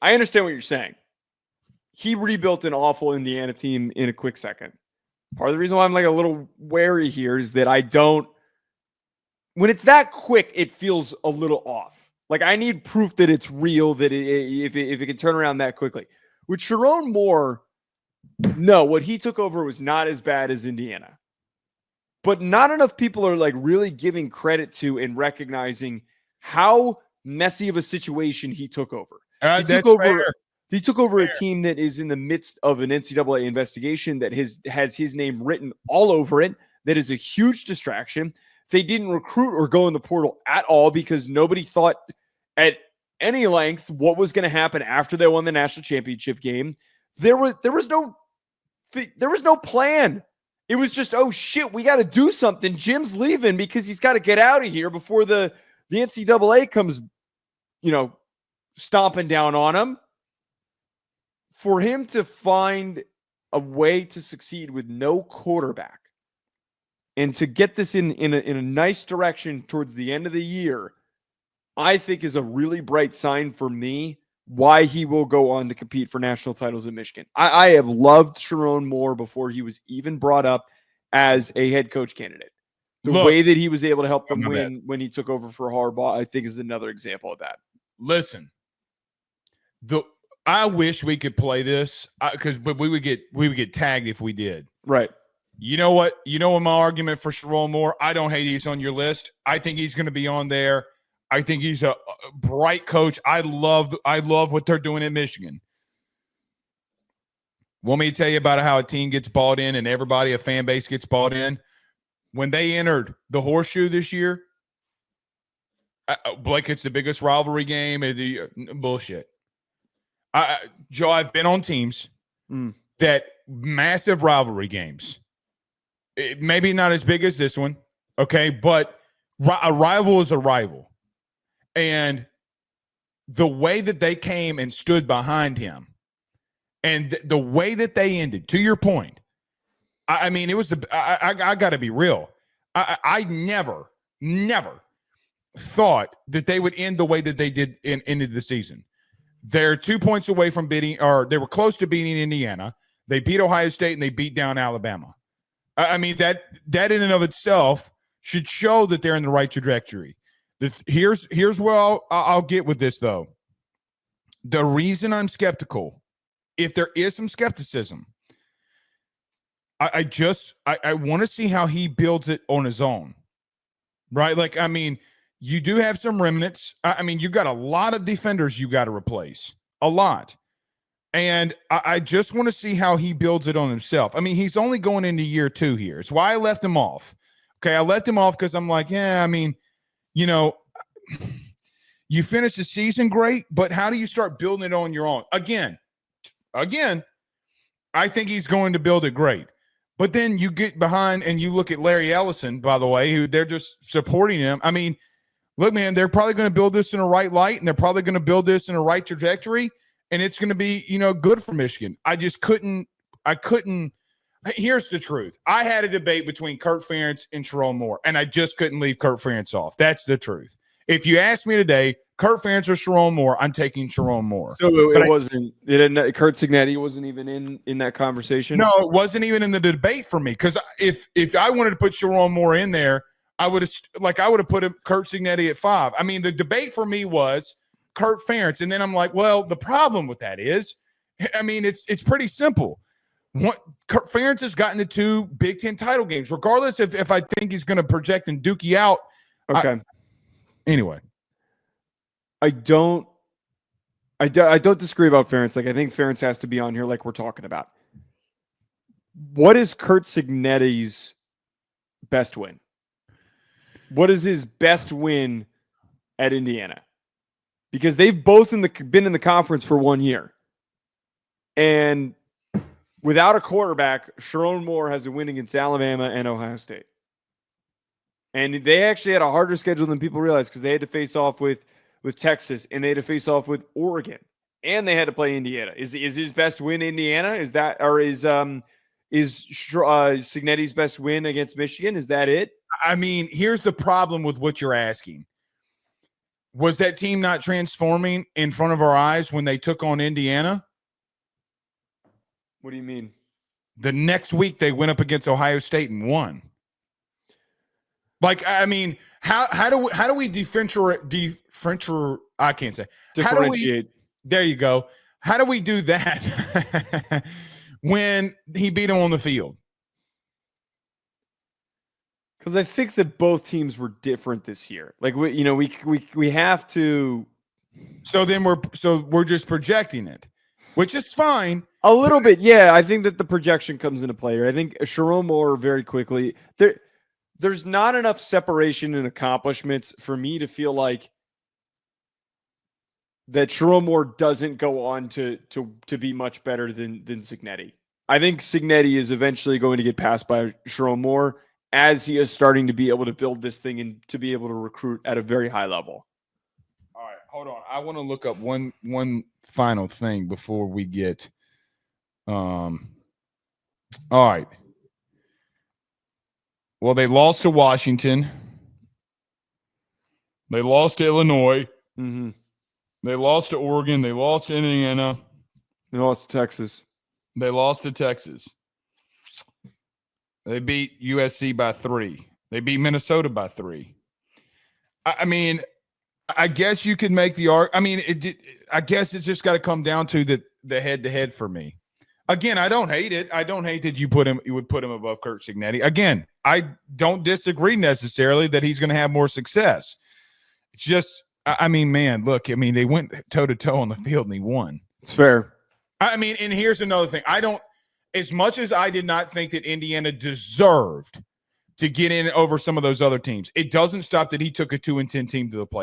I understand what you're saying. He rebuilt an awful Indiana team in a quick second. Part of the reason why I'm like a little wary here is that I don't, when it's that quick, it feels a little off. Like I need proof that it's real, that if it can turn around that quickly. With Sherrone Moore, no, what he took over was not as bad as Indiana. But not enough people are like really giving credit to and recognizing how messy of a situation he took over. He took over a team that is in the midst of an NCAA investigation that has his name written all over it. That is a huge distraction. They didn't recruit or go in the portal at all because nobody thought at any length what was going to happen after they won the national championship game. There was no plan. It was just, oh shit, we got to do something. Jim's leaving because he's got to get out of here before the NCAA comes, stomping down on him. For him to find a way to succeed with no quarterback and to get this in a nice direction towards the end of the year, I think is a really bright sign for me why he will go on to compete for national titles in Michigan. I have loved Sherrone Moore before he was even brought up as a head coach candidate. The way that he was able to help them win when he took over for Harbaugh, I think is another example of that. Listen, I wish we could play this but we would get tagged if we did. Right. You know what? My argument for Sherrone Moore, I don't hate he's on your list. I think he's going to be on there. I think he's a bright coach. I love what they're doing in Michigan. Want me to tell you about how a team gets bought in and a fan base gets bought in? When they entered the Horseshoe this year, Blake, it's the biggest rivalry game. Bullshit. Joe, I've been on teams that massive rivalry games. Maybe not as big as this one, okay? But a rival is a rival. And the way that they came and stood behind him and the way that they ended, to your point, I mean, it was I got to be real. I never thought that they would end the way that they did ended the season. They're 2 points away from beating, or they were close to beating Indiana. They beat Ohio State and they beat down Alabama. I mean, that in and of itself should show that they're in the right trajectory. Here's where I'll get with this, though. The reason I'm skeptical, if there is some skepticism, I want to see how he builds it on his own, right? Like, I mean, you do have some remnants. I mean, you've got a lot of defenders you got to replace, a lot. And I just want to see how he builds it on himself. I mean, he's only going into year 2 here. It's why I left him off. Okay, I left him off because I'm like, yeah, I mean, you finish the season great, but how do you start building it on your own? Again, I think he's going to build it great. But then you get behind and you look at Larry Ellison, by the way, who they're just supporting him. I mean, look, man, they're probably going to build this in a right light, and they're probably going to build this in a right trajectory, and it's going to be, good for Michigan. I couldn't. Here's the truth. I had a debate between Kirk Ferentz and Sherrone Moore, and I just couldn't leave Kirk Ferentz off. That's the truth. If you ask me today, Kirk Ferentz or Sherrone Moore, I'm taking Sherrone Moore. So Curt Cignetti wasn't even in that conversation? No, it wasn't even in the debate for me, because if I wanted to put Sherrone Moore in there, I would have put Curt Cignetti at 5. I mean, the debate for me was Kirk Ferentz, and then I'm like, well, the problem with that is, I mean, it's pretty simple. Kirk Ferentz has gotten the 2 Big Ten title games, regardless if I think he's going to project and Dookie out. Okay. Anyway, I don't disagree about Ferentz. Like, I think Ferentz has to be on here, like we're talking about. What is Curt Cignetti's best win? What is his best win at Indiana? Because they've both been in the conference for 1 year, and without a quarterback, Sherrone Moore has a win against Alabama and Ohio State. And they actually had a harder schedule than people realize, because they had to face off with Texas, and they had to face off with Oregon, and they had to play Indiana. Is his best win Indiana? Is that, or is Cignetti's best win against Michigan? Is that it? I mean, here's the problem with what you're asking. Was that team not transforming in front of our eyes when they took on Indiana? What do you mean? The next week they went up against Ohio State and won. Like, I mean, how do we differentiate? I can't say. How do we? There you go. How do we do that when he beat him on the field? Because I think that both teams were different this year. Like we have to. So then we're just projecting it, which is fine. A little bit, yeah. I think that the projection comes into play here. I think Sherrone Moore very quickly. There's not enough separation in accomplishments for me to feel like that Sherrone Moore doesn't go on to be much better than Cignetti. I think Cignetti is eventually going to get passed by Sherrone Moore as he is starting to be able to build this thing and to be able to recruit at a very high level. All right, hold on. I want to look up one final thing before we get all right. Well, they lost to Washington. They lost to Illinois. Mm-hmm. They lost to Oregon. They lost to Indiana. They lost to Texas. They lost to Texas. They beat USC by 3. They beat Minnesota by 3. I mean, I guess you could make the argument. I mean, I guess it's just got to come down to the head-to-head for me. Again, I don't hate it. I don't hate that you would put him above Curt Cignetti. Again, I don't disagree necessarily that he's going to have more success. It's just, I mean, man, look, I mean, they went toe-to-toe on the field and he won. It's fair. I mean, and here's another thing. As much as I did not think that Indiana deserved to get in over some of those other teams, it doesn't stop that he took a 2-10 team to the play.